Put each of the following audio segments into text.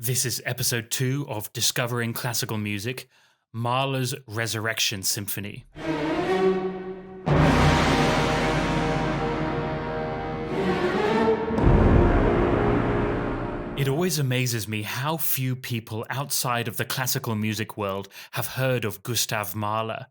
This is episode 2 of Discovering Classical Music, Mahler's Resurrection Symphony. It always amazes me how few people outside of the classical music world have heard of Gustav Mahler.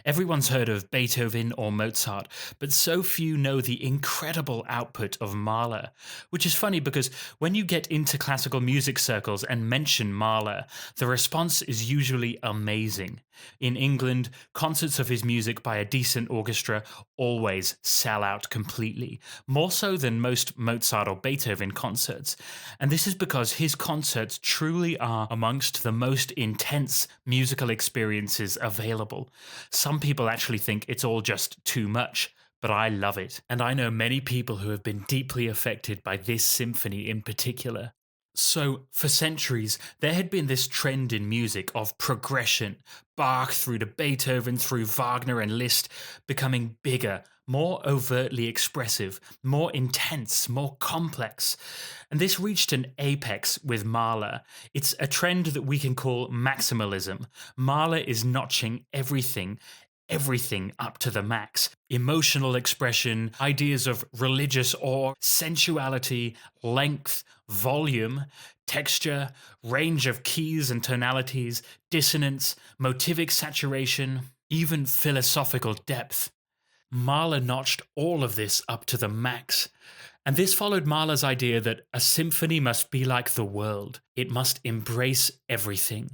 Everyone's heard of Beethoven or Mozart, but so few know the incredible output of Mahler. Which is funny because when you get into classical music circles and mention Mahler, the response is usually amazing. In England, concerts of his music by a decent orchestra always sell out completely, more so than most Mozart or Beethoven concerts. And this is because his concerts truly are amongst the most intense musical experiences available. Some people actually think it's all just too much, but I love it. And I know many people who have been deeply affected by this symphony in particular. So, for centuries, there had been this trend in music of progression, Bach through to Beethoven, through Wagner and Liszt, becoming bigger, more overtly expressive, more intense, more complex. And this reached an apex with Mahler. It's a trend that we can call maximalism. Mahler is notching everything up to the max. Emotional expression, ideas of religious awe, sensuality, length, volume, texture, range of keys and tonalities, dissonance, motivic saturation, even philosophical depth. Mahler notched all of this up to the max. And this followed Mahler's idea that a symphony must be like the world. It must embrace everything.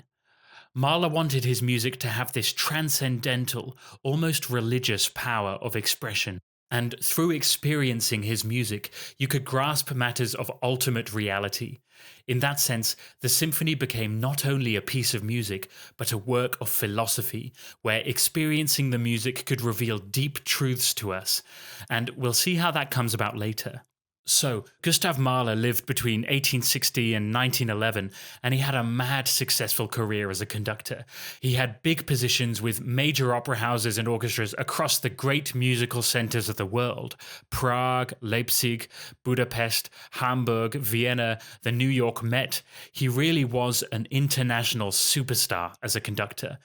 Mahler wanted his music to have this transcendental, almost religious power of expression. And through experiencing his music, you could grasp matters of ultimate reality. In that sense, the symphony became not only a piece of music, but a work of philosophy, where experiencing the music could reveal deep truths to us. And we'll see how that comes about later. So, Gustav Mahler lived between 1860 and 1911, and he had a mad successful career as a conductor. He had big positions with major opera houses and orchestras across the great musical centers of the world: Prague, Leipzig, Budapest, Hamburg, Vienna, the New York Met. He really was an international superstar as a conductor.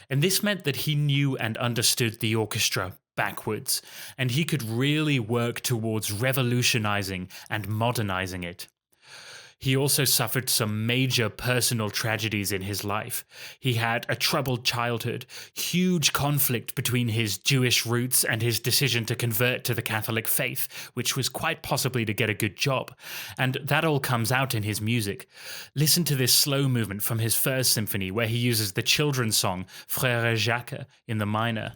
And this meant that he knew and understood the orchestra backwards, and he could really work towards revolutionizing and modernizing it. He also suffered some major personal tragedies in his life. He had a troubled childhood, huge conflict between his Jewish roots and his decision to convert to the Catholic faith, which was quite possibly to get a good job. And that all comes out in his music. Listen to this slow movement from his first symphony, where he uses the children's song Frère Jacques in the minor.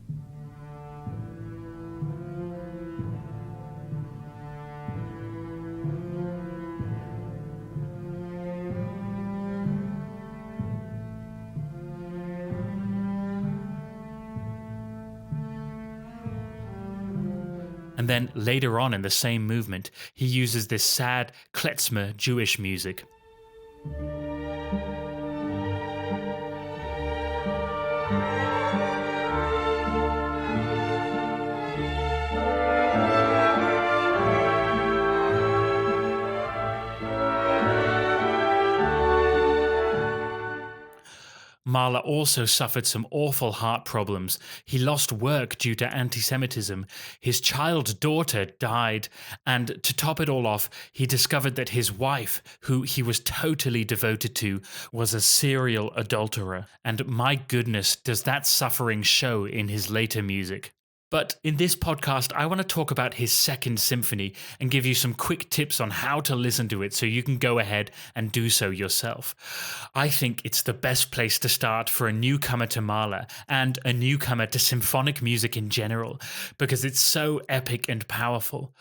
And then later on in the same movement, he uses this sad klezmer Jewish music. Mahler also suffered some awful heart problems. He lost work due to anti-Semitism. His child daughter died. And to top it all off, he discovered that his wife, who he was totally devoted to, was a serial adulterer. And my goodness, does that suffering show in his later music. But in this podcast, I want to talk about his second symphony and give you some quick tips on how to listen to it so you can go ahead and do so yourself. I think it's the best place to start for a newcomer to Mahler and a newcomer to symphonic music in general, because it's so epic and powerful.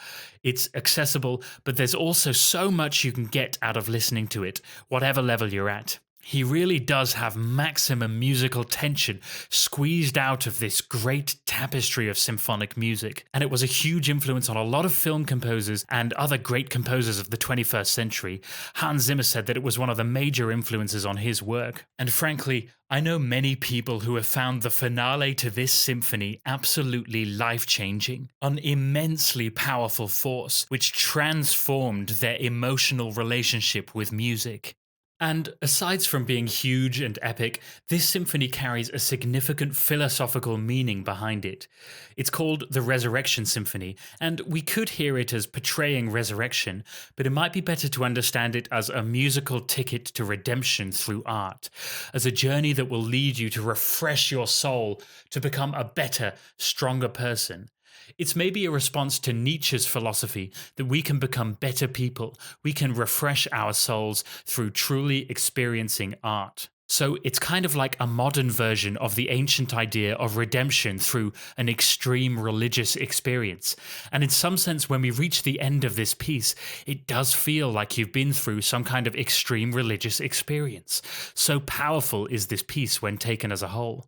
It's accessible, but there's also so much you can get out of listening to it, whatever level you're at. He really does have maximum musical tension squeezed out of this great tapestry of symphonic music. And it was a huge influence on a lot of film composers and other great composers of the 21st century. Hans Zimmer said that it was one of the major influences on his work. And frankly, I know many people who have found the finale to this symphony absolutely life-changing, an immensely powerful force which transformed their emotional relationship with music. And aside from being huge and epic, this symphony carries a significant philosophical meaning behind it. It's called the Resurrection Symphony, and we could hear it as portraying resurrection, but it might be better to understand it as a musical ticket to redemption through art, as a journey that will lead you to refresh your soul to become a better, stronger person. It's maybe a response to Nietzsche's philosophy that we can become better people, we can refresh our souls through truly experiencing art. So it's kind of like a modern version of the ancient idea of redemption through an extreme religious experience. And in some sense, when we reach the end of this piece, it does feel like you've been through some kind of extreme religious experience. So powerful is this piece when taken as a whole.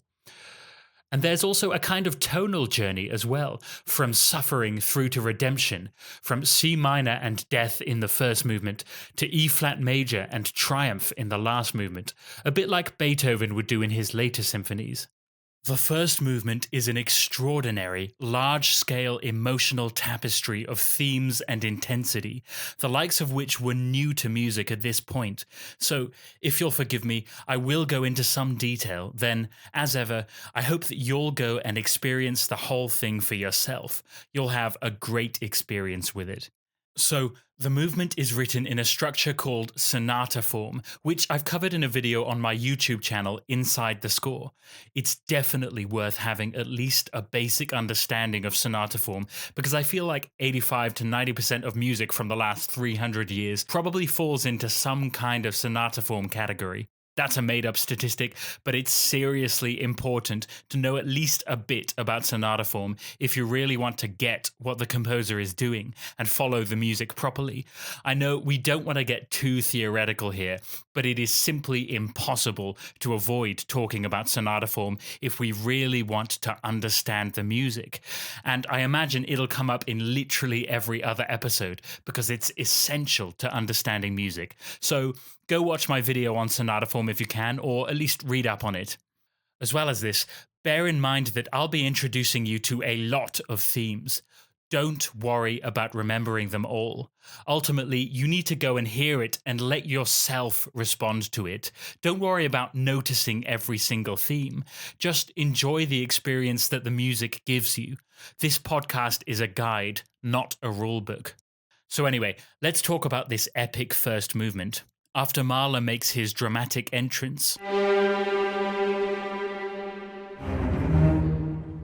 And there's also a kind of tonal journey as well, from suffering through to redemption, from C minor and death in the first movement to E flat major and triumph in the last movement, a bit like Beethoven would do in his later symphonies. The first movement is an extraordinary, large-scale emotional tapestry of themes and intensity, the likes of which were new to music at this point. So, if you'll forgive me, I will go into some detail, then, as ever, I hope that you'll go and experience the whole thing for yourself. You'll have a great experience with it. So, the movement is written in a structure called Sonata Form, which I've covered in a video on my YouTube channel, Inside the Score. It's definitely worth having at least a basic understanding of Sonata Form, because I feel like 85 to 90% of music from the last 300 years probably falls into some kind of Sonata Form category. That's a made-up statistic, but it's seriously important to know at least a bit about sonata form if you really want to get what the composer is doing and follow the music properly. I know we don't want to get too theoretical here, but it is simply impossible to avoid talking about sonata form if we really want to understand the music. And I imagine it'll come up in literally every other episode because it's essential to understanding music. So go watch my video on sonata form if you can, or at least read up on it. As well as this, bear in mind that I'll be introducing you to a lot of themes. Don't worry about remembering them all. Ultimately, you need to go and hear it and let yourself respond to it. Don't worry about noticing every single theme. Just enjoy the experience that the music gives you. This podcast is a guide, not a rulebook. So anyway, let's talk about this epic first movement. After Mahler makes his dramatic entrance,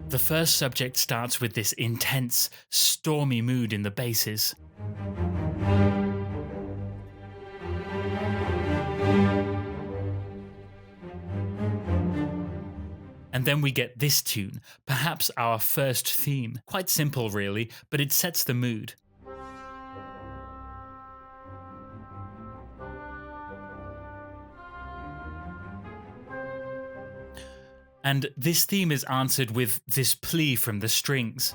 the first subject starts with this intense, stormy mood in the basses. And then we get this tune, perhaps our first theme. Quite simple really, but it sets the mood. And this theme is answered with this plea from the strings.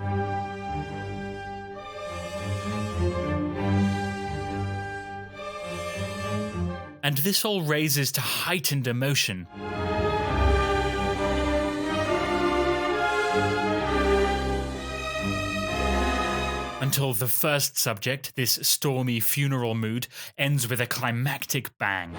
And this all raises to heightened emotion. Until the first subject, this stormy funeral mood, ends with a climactic bang.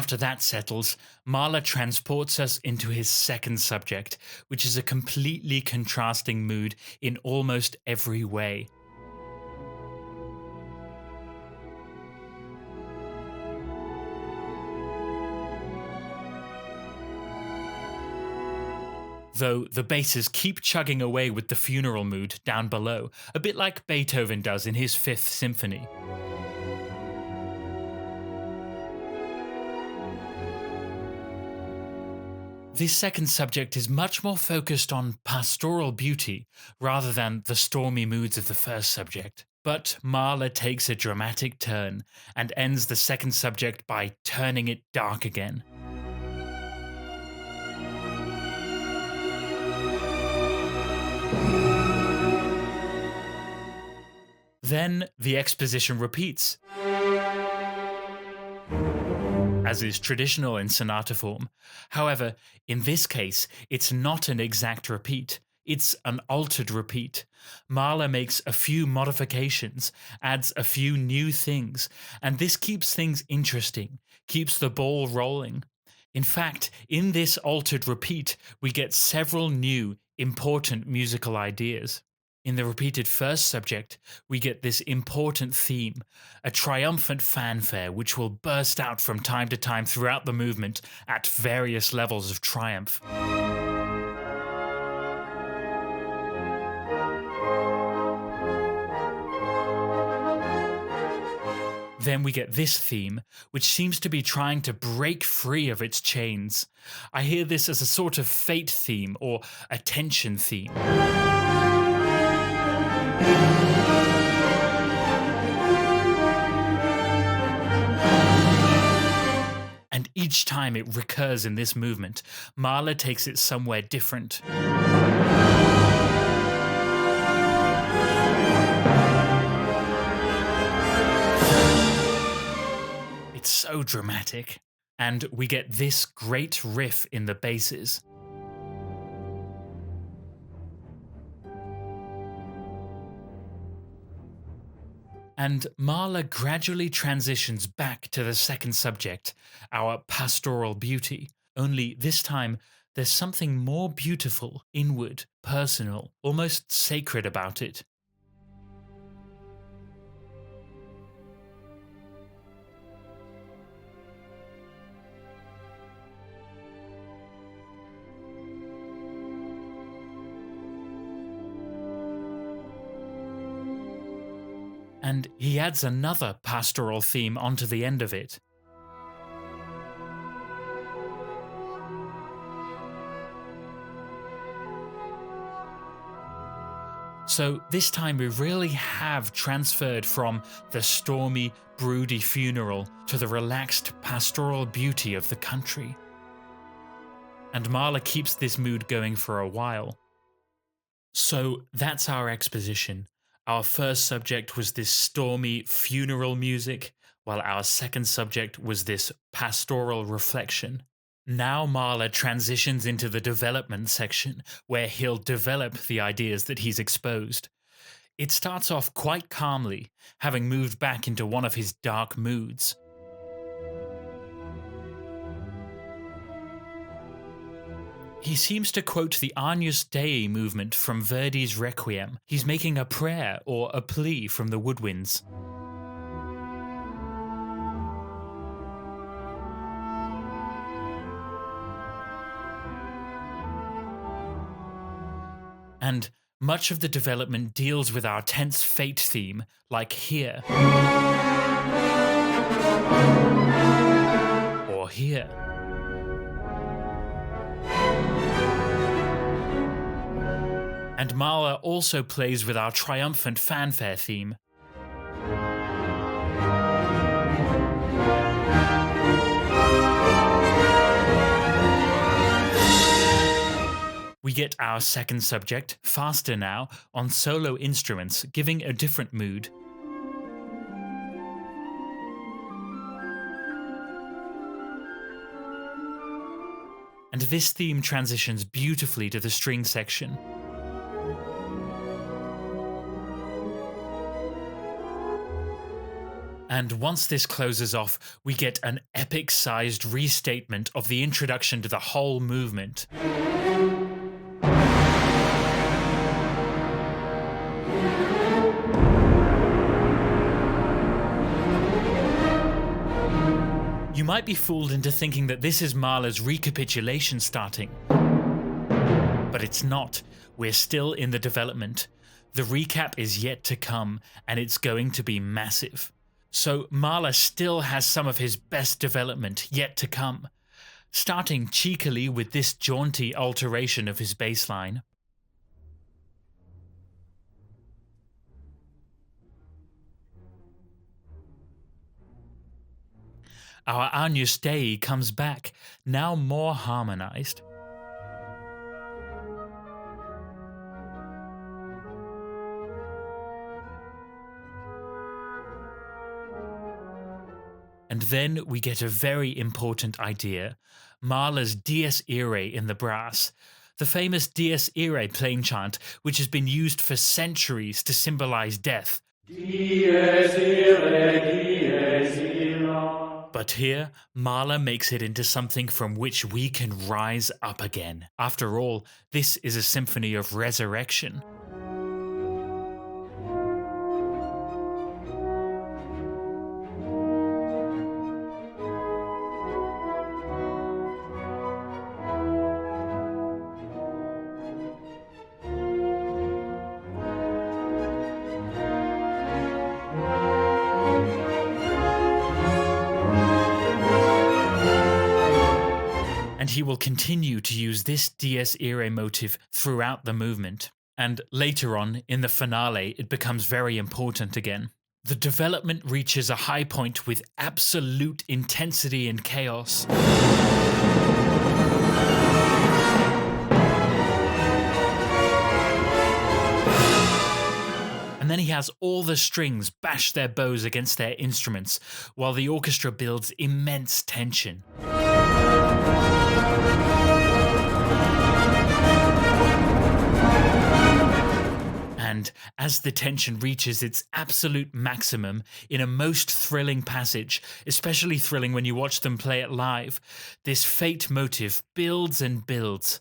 After that settles, Mahler transports us into his second subject, which is a completely contrasting mood in almost every way. Though the basses keep chugging away with the funeral mood down below, a bit like Beethoven does in his Fifth Symphony. This second subject is much more focused on pastoral beauty rather than the stormy moods of the first subject. But Mahler takes a dramatic turn and ends the second subject by turning it dark again. Then the exposition repeats. as is traditional in sonata form. However, in this case, it's not an exact repeat. It's an altered repeat. Mahler makes a few modifications, adds a few new things, and this keeps things interesting, keeps the ball rolling. In fact, in this altered repeat, we get several new, important musical ideas. In the repeated first subject, we get this important theme, a triumphant fanfare which will burst out from time to time throughout the movement at various levels of triumph. Then we get this theme, which seems to be trying to break free of its chains. I hear this as a sort of fate theme or a tension theme. And each time it recurs in this movement, Mahler takes it somewhere different. It's so dramatic. And we get this great riff in the basses. And Mahler gradually transitions back to the second subject, our pastoral beauty. Only this time, there's something more beautiful, inward, personal, almost sacred about it. And he adds another pastoral theme onto the end of it. So this time we really have transferred from the stormy, broody funeral to the relaxed pastoral beauty of the country. And Mahler keeps this mood going for a while. So that's our exposition. Our first subject was this stormy funeral music, while our second subject was this pastoral reflection. Now Mahler transitions into the development section, where he'll develop the ideas that he's exposed. It starts off quite calmly, having moved back into one of his dark moods. He seems to quote the Agnus Dei movement from Verdi's Requiem. He's making a prayer or a plea from the woodwinds. And much of the development deals with our tense fate theme, like here. Or here. And Mahler also plays with our triumphant fanfare theme. We get our second subject, faster now, on solo instruments, giving a different mood. And this theme transitions beautifully to the string section. And once this closes off, we get an epic-sized restatement of the introduction to the whole movement. You might be fooled into thinking that this is Mahler's Recapitulation starting. But it's not. We're still in the development. The recap is yet to come, and it's going to be massive. So Mahler still has some of his best development yet to come, starting cheekily with this jaunty alteration of his bass line. Our Agnus Dei comes back, now more harmonized. And then we get a very important idea, Mahler's Dies Irae in the brass. The famous Dies Irae plain chant, which has been used for centuries to symbolize death. Dies irae, dies illa. But here, Mahler makes it into something from which we can rise up again. After all, this is a symphony of resurrection. And he will continue to use this Dies Irae motive throughout the movement. And later on, in the finale, it becomes very important again. The development reaches a high point with absolute intensity and chaos. And then he has all the strings bash their bows against their instruments, while the orchestra builds immense tension. And as the tension reaches its absolute maximum in a most thrilling passage, especially thrilling when you watch them play it live, this fate motive builds and builds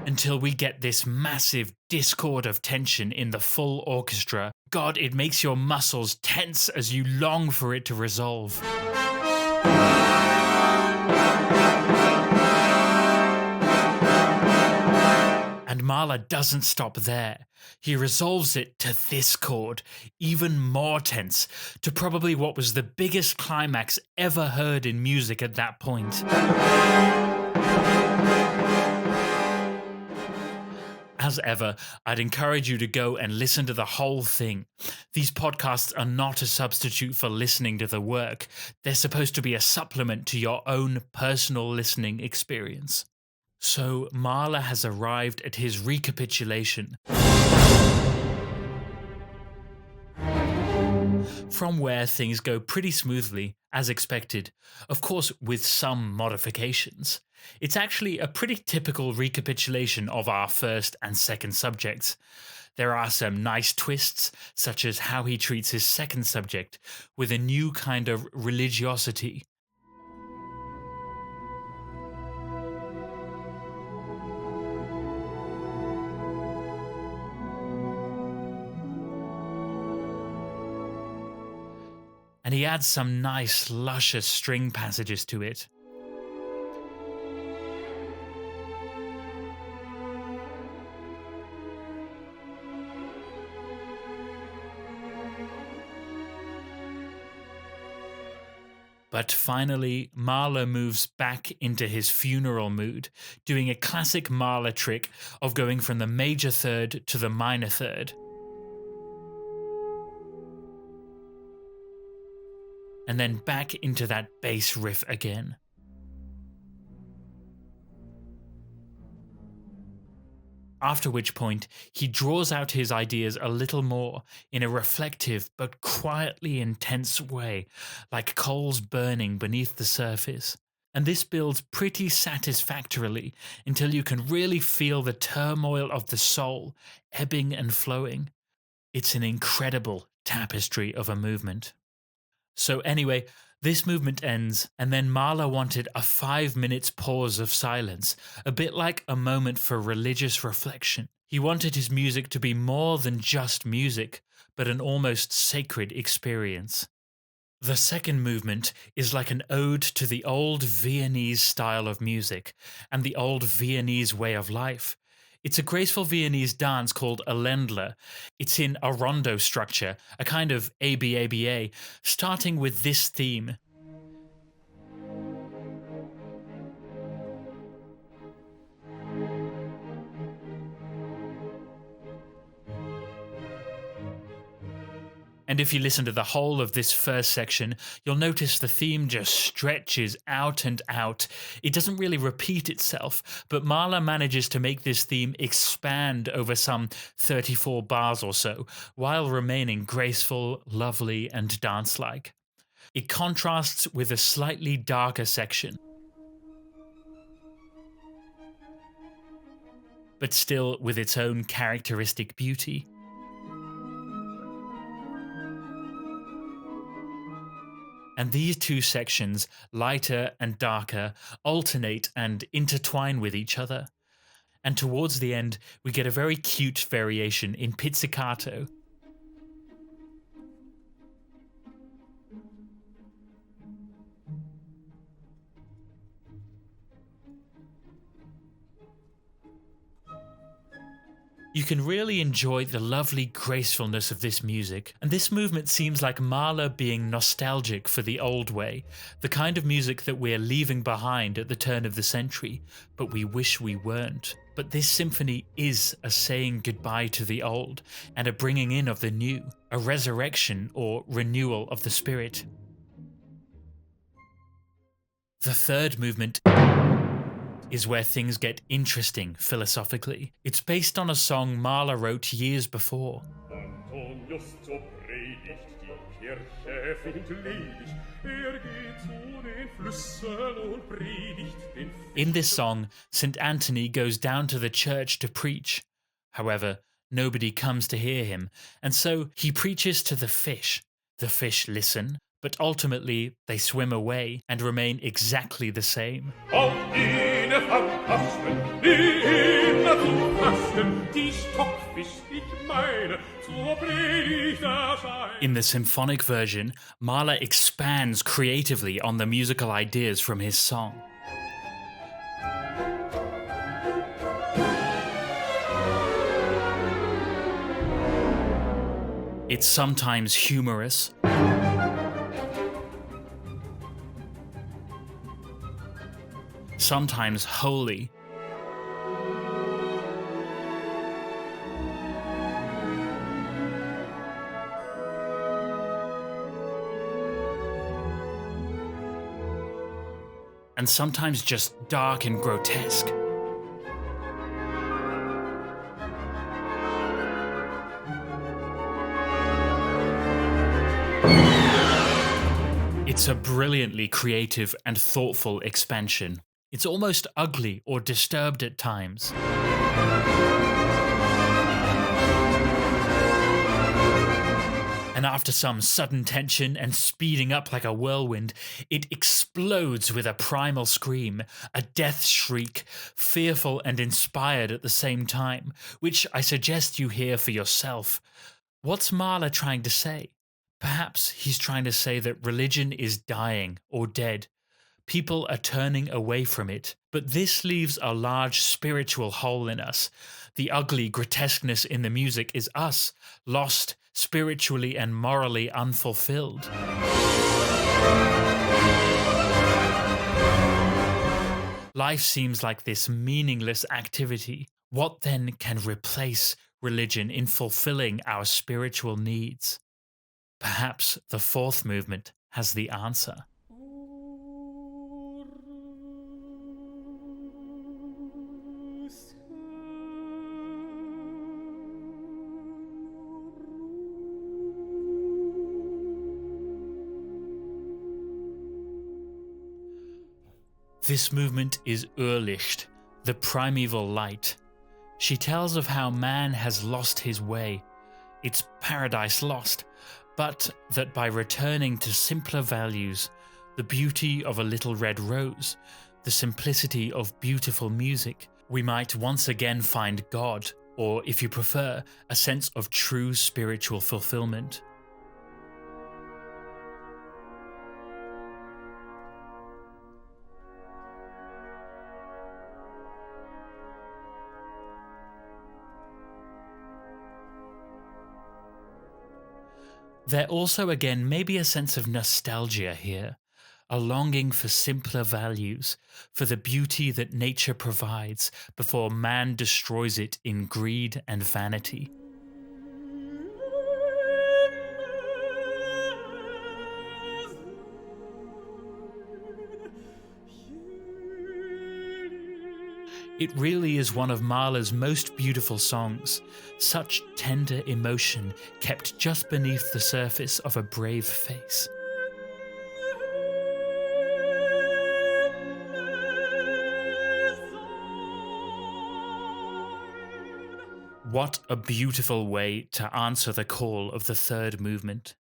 until we get this massive discord of tension in the full orchestra. God, it makes your muscles tense as you long for it to resolve. And Mahler doesn't stop there. He resolves it to this chord, even more tense, to probably what was the biggest climax ever heard in music at that point. As ever, I'd encourage you to go and listen to the whole thing. These podcasts are not a substitute for listening to the work. They're supposed to be a supplement to your own personal listening experience. So Mahler has arrived at his recapitulation, from where things go pretty smoothly, as expected, of course with some modifications. It's actually a pretty typical recapitulation of our first and second subjects. There are some nice twists, such as how he treats his second subject with a new kind of religiosity. And he adds some nice, luscious string passages to it. But finally, Mahler moves back into his funeral mood, doing a classic Mahler trick of going from the major third to the minor third. And then back into that bass riff again. After which point, he draws out his ideas a little more in a reflective but quietly intense way, like coals burning beneath the surface. And this builds pretty satisfactorily until you can really feel the turmoil of the soul ebbing and flowing. It's an incredible tapestry of a movement. So anyway, this movement ends, and then Mahler wanted a 5 minutes pause of silence, a bit like a moment for religious reflection. He wanted his music to be more than just music, but an almost sacred experience. The second movement is like an ode to the old Viennese style of music and the old Viennese way of life. It's a graceful Viennese dance called a Landler. It's in a rondo structure, a kind of ABABA, starting with this theme. And if you listen to the whole of this first section, you'll notice the theme just stretches out and out. It doesn't really repeat itself, but Mahler manages to make this theme expand over some 34 bars or so, while remaining graceful, lovely, and dance-like. It contrasts with a slightly darker section, but still with its own characteristic beauty. And these two sections, lighter and darker, alternate and intertwine with each other. And towards the end, we get a very cute variation in pizzicato. You can really enjoy the lovely gracefulness of this music, and this movement seems like Mahler being nostalgic for the old way, the kind of music that we're leaving behind at the turn of the century, but we wish we weren't. But this symphony is a saying goodbye to the old, and a bringing in of the new, a resurrection or renewal of the spirit. The third movement is where things get interesting philosophically. It's based on a song Mahler wrote years before. In this song, St. Anthony goes down to the church to preach. However, nobody comes to hear him, and so he preaches to the fish. The fish listen, but ultimately they swim away and remain exactly the same. In the symphonic version, Mahler expands creatively on the musical ideas from his song. It's sometimes humorous, sometimes holy, and sometimes just dark and grotesque. It's a brilliantly creative and thoughtful expansion. It's almost ugly or disturbed at times. And after some sudden tension and speeding up like a whirlwind, it explodes with a primal scream, a death shriek, fearful and inspired at the same time, which I suggest you hear for yourself. What's Mahler trying to say? Perhaps he's trying to say that religion is dying or dead. People are turning away from it, but this leaves a large spiritual hole in us. The ugly grotesqueness in the music is us, lost, spiritually and morally unfulfilled. Life seems like this meaningless activity. What then can replace religion in fulfilling our spiritual needs? Perhaps the fourth movement has the answer. This movement is Urlicht, the primeval light. She tells of how man has lost his way. It's paradise lost, but that by returning to simpler values, the beauty of a little red rose, the simplicity of beautiful music, we might once again find God, or if you prefer, a sense of true spiritual fulfillment. There also again may be a sense of nostalgia here, a longing for simpler values, for the beauty that nature provides before man destroys it in greed and vanity. It really is one of Mahler's most beautiful songs, such tender emotion kept just beneath the surface of a brave face. What a beautiful way to answer the call of the third movement.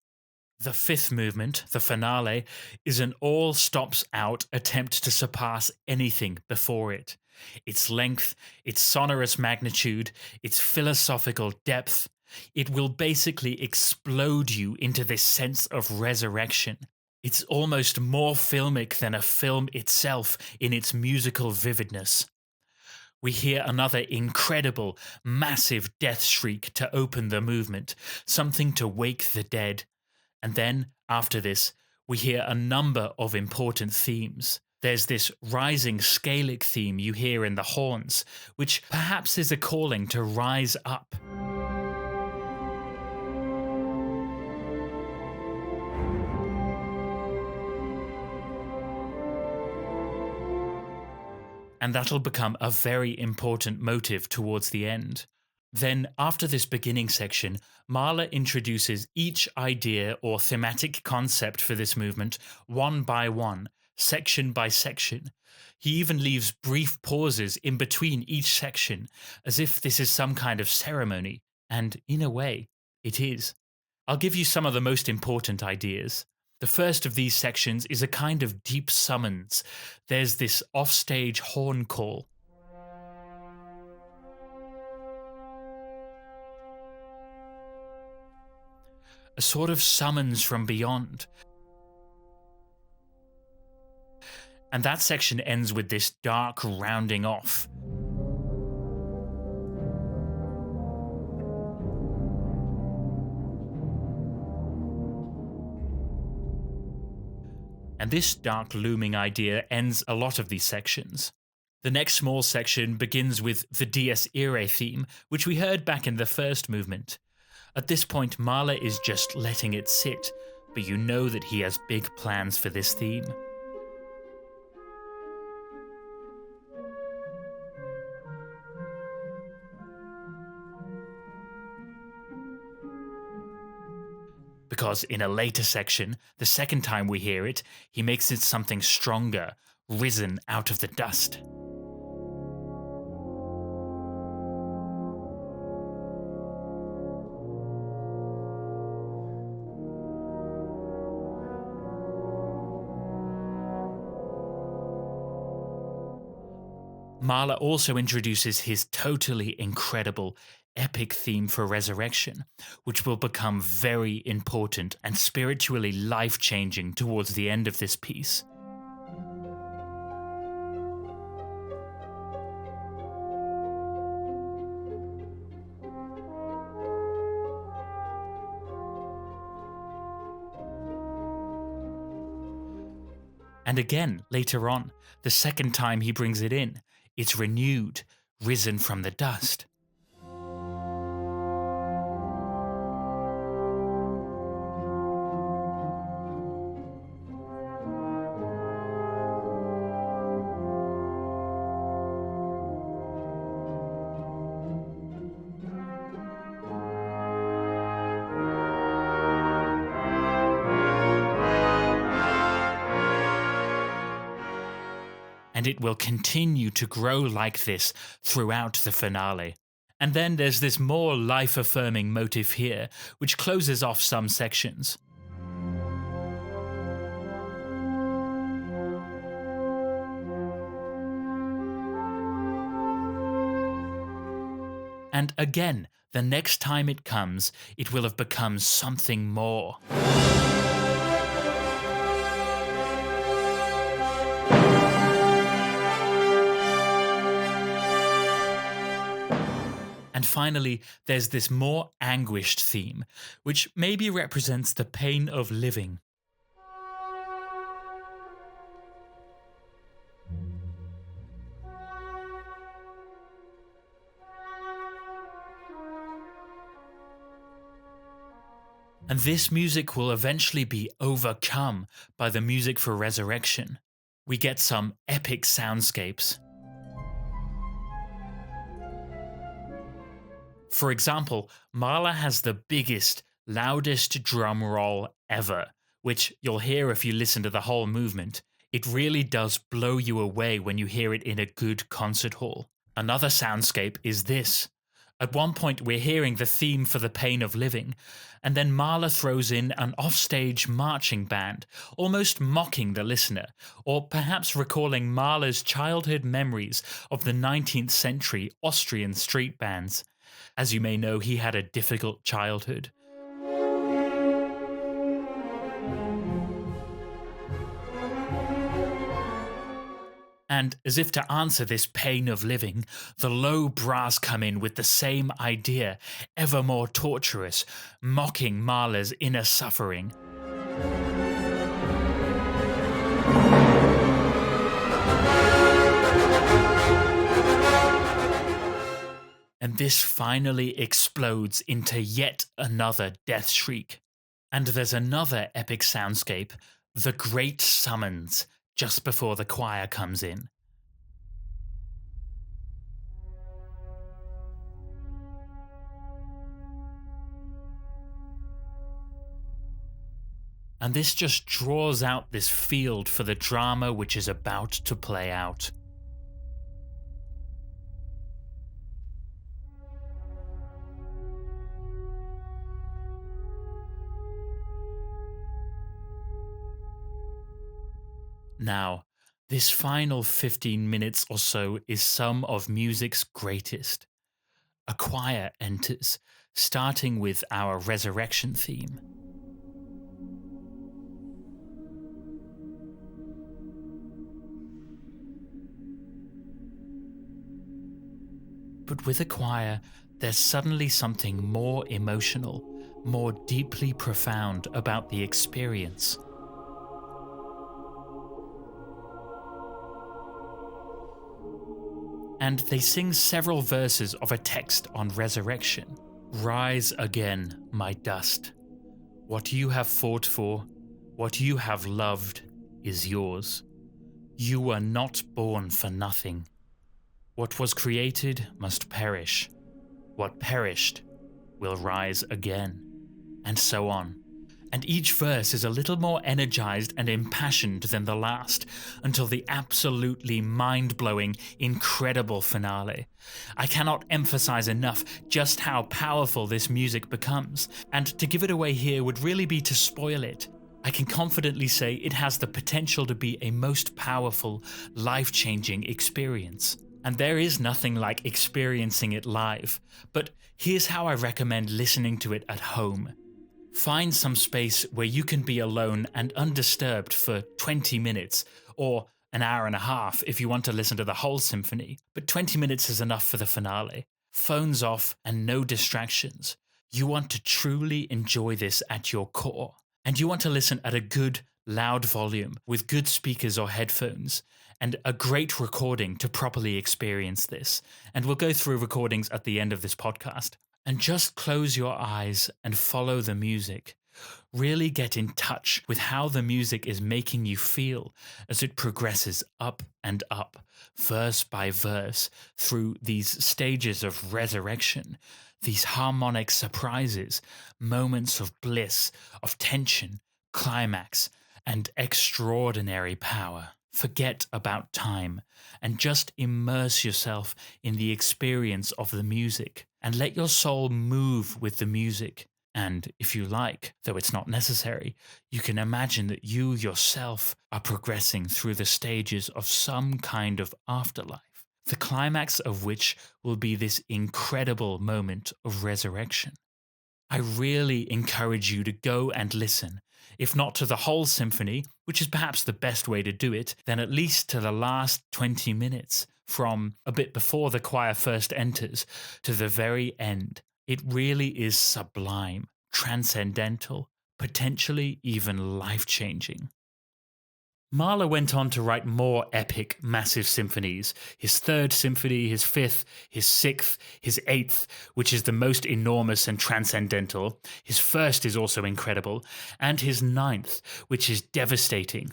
The fifth movement, the finale, is an all stops out attempt to surpass anything before it. Its length, its sonorous magnitude, its philosophical depth, it will basically explode you into this sense of resurrection. It's almost more filmic than a film itself in its musical vividness. We hear another incredible, massive death shriek to open the movement, something to wake the dead. And then, after this, we hear a number of important themes. There's this rising scalic theme you hear in the horns, which perhaps is a calling to rise up. And that'll become a very important motive towards the end. Then, after this beginning section, Mahler introduces each idea or thematic concept for this movement one by one, section by section. He even leaves brief pauses in between each section, as if this is some kind of ceremony, and in a way, it is. I'll give you some of the most important ideas. The first of these sections is a kind of deep summons. There's this offstage horn call. A sort of summons from beyond. And that section ends with this dark rounding off. And this dark looming idea ends a lot of these sections. The next small section begins with the Dies Irae theme, which we heard back in the first movement. At this point, Mahler is just letting it sit, but you know that he has big plans for this theme. Because in a later section, the second time we hear it, he makes it something stronger, risen out of the dust. Mahler also introduces his totally incredible, epic theme for Resurrection, which will become very important and spiritually life-changing towards the end of this piece. And again, later on, the second time he brings it in, it's renewed, risen from the dust. And it will continue to grow like this throughout the finale. And then there's this more life-affirming motif here, which closes off some sections. And again, the next time it comes, it will have become something more. And finally, there's this more anguished theme, which maybe represents the pain of living. And this music will eventually be overcome by the music for Resurrection. We get some epic soundscapes. For example, Mahler has the biggest, loudest drum roll ever, which you'll hear if you listen to the whole movement. It really does blow you away when you hear it in a good concert hall. Another soundscape is this. At one point, we're hearing the theme for The Pain of Living, and then Mahler throws in an offstage marching band, almost mocking the listener, or perhaps recalling Mahler's childhood memories of the 19th century Austrian street bands. As you may know, he had a difficult childhood. And as if to answer this pain of living, the low brass come in with the same idea, ever more torturous, mocking Mahler's inner suffering. And this finally explodes into yet another death shriek. And there's another epic soundscape, the Great Summons, just before the choir comes in. And this just draws out this field for the drama which is about to play out. Now, this final 15 minutes or so is some of music's greatest. A choir enters, starting with our Resurrection theme. But with a choir, there's suddenly something more emotional, more deeply profound about the experience. And they sing several verses of a text on resurrection. Rise again, my dust. What you have fought for, what you have loved, is yours. You were not born for nothing. What was created must perish. What perished will rise again. And so on. And each verse is a little more energized and impassioned than the last, until the absolutely mind-blowing, incredible finale. I cannot emphasize enough just how powerful this music becomes, and to give it away here would really be to spoil it. I can confidently say it has the potential to be a most powerful, life-changing experience. And there is nothing like experiencing it live, but here's how I recommend listening to it at home. Find some space where you can be alone and undisturbed for 20 minutes, or an hour and a half if you want to listen to the whole symphony, but 20 minutes is enough for the finale. Phones off and no distractions. You want to truly enjoy this at your core, and you want to listen at a good, loud volume with good speakers or headphones, and a great recording to properly experience this. And we'll go through recordings at the end of this podcast. And just close your eyes and follow the music. Really get in touch with how the music is making you feel as it progresses up and up, verse by verse, through these stages of resurrection, these harmonic surprises, moments of bliss, of tension, climax, and extraordinary power. Forget about time and just immerse yourself in the experience of the music and let your soul move with the music. And if you like, though it's not necessary, you can imagine that you yourself are progressing through the stages of some kind of afterlife, the climax of which will be this incredible moment of resurrection. I really encourage you to go and listen, if not to the whole symphony, which is perhaps the best way to do it, then at least to the last 20 minutes, from a bit before the choir first enters to the very end. It really is sublime, transcendental, potentially even life-changing. Mahler went on to write more epic, massive symphonies. His third symphony, his fifth, his sixth, his eighth, which is the most enormous and transcendental. His first is also incredible. And his ninth, which is devastating.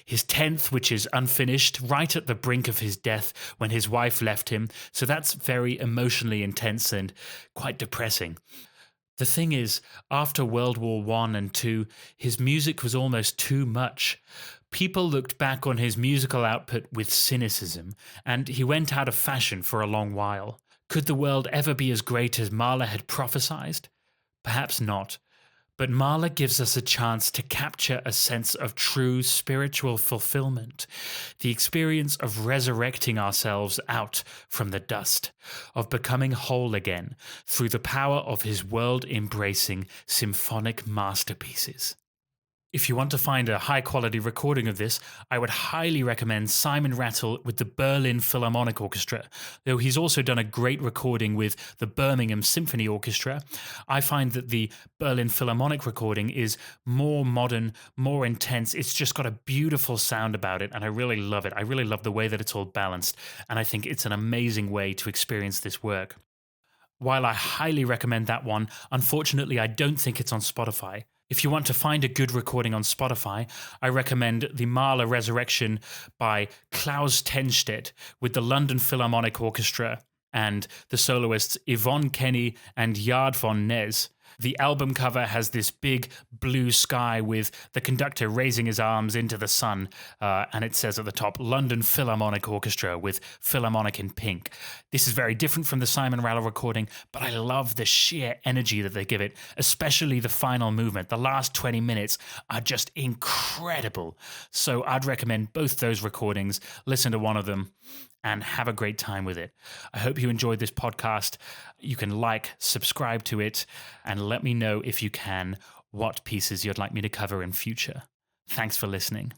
His 10th, which is unfinished, right at the brink of his death when his wife left him. So that's very emotionally intense and quite depressing. The thing is, after World War I and II, his music was almost too much. People looked back on his musical output with cynicism, and he went out of fashion for a long while. Could the world ever be as great as Mahler had prophesied? Perhaps not. But Mahler gives us a chance to capture a sense of true spiritual fulfillment, the experience of resurrecting ourselves out from the dust, of becoming whole again through the power of his world-embracing symphonic masterpieces. If you want to find a high-quality recording of this, I would highly recommend Simon Rattle with the Berlin Philharmonic Orchestra, though he's also done a great recording with the Birmingham Symphony Orchestra. I find that the Berlin Philharmonic recording is more modern, more intense. It's just got a beautiful sound about it, and I really love it. I really love the way that it's all balanced, and I think it's an amazing way to experience this work. While I highly recommend that one, unfortunately, I don't think it's on Spotify. If you want to find a good recording on Spotify, I recommend the Mahler Resurrection by Klaus Tennstedt with the London Philharmonic Orchestra and the soloists Yvonne Kenny and Yard von Nez. The album cover has this big blue sky with the conductor raising his arms into the sun, and it says at the top, London Philharmonic Orchestra with Philharmonic in pink. This is very different from the Simon Rattle recording, but I love the sheer energy that they give it, especially the final movement. The last 20 minutes are just incredible. So I'd recommend both those recordings. Listen to one of them and have a great time with it. I hope you enjoyed this podcast. You can like, subscribe to it, and let me know if you can what pieces you'd like me to cover in future. Thanks for listening.